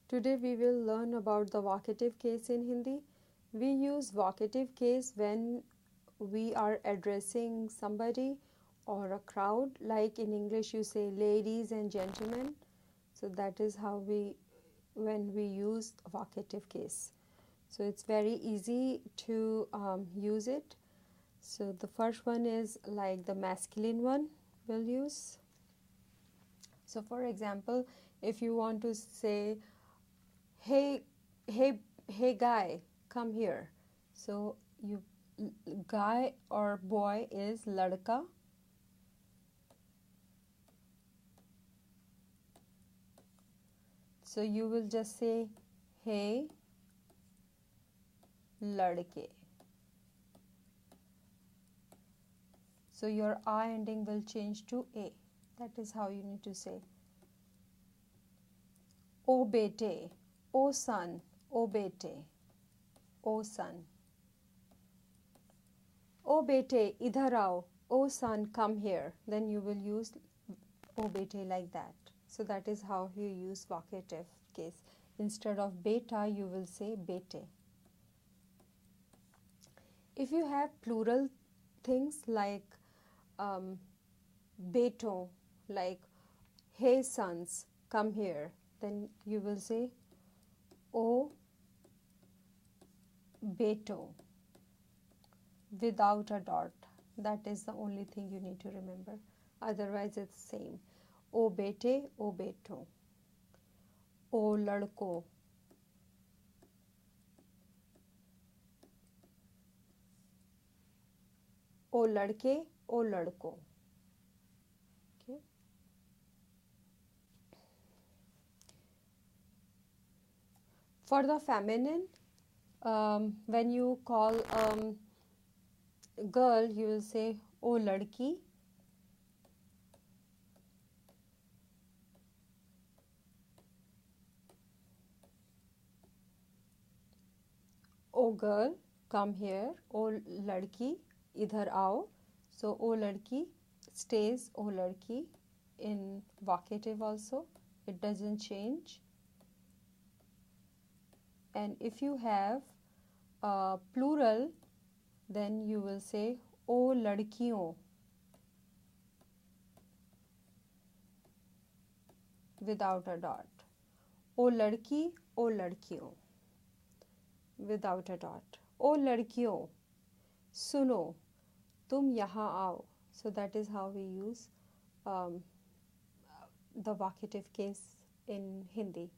Today we will learn about the vocative case in Hindi. We use vocative case when we are addressing somebody or a crowd, like in English you say ladies and gentlemen. So that is how when we use vocative case. So it's very easy to use it. So the first one is like the masculine one we'll use. So for example, if you want to say, hey guy, come here. So you guy or boy is ladka. So you will just say hey ladke. So your I ending will change to a. That is how you need to say. O bete, O son, O bete, O son. O bete, idhar aao, O son, come here. Then you will use O bete like that. So that is how you use vocative case. Instead of beta, you will say bete. If you have plural things like beto, like hey sons, come here, then you will say O beto without a dot. That is the only thing you need to remember. Otherwise it's same. O bete, O beto. O ladko. O ladke, O ladko. Okay. For the feminine, when you call girl, you will say O ladki. O girl, come here. O ladki, idhar aao. So O ladki stays O ladki in vocative also. It doesn't change. And if you have plural, then you will say O ladkiyon without a dot. O ladki, O ladkiyon without a dot. O ladkiyon, suno, tum yahan aao. So that is how we use the vocative case in Hindi.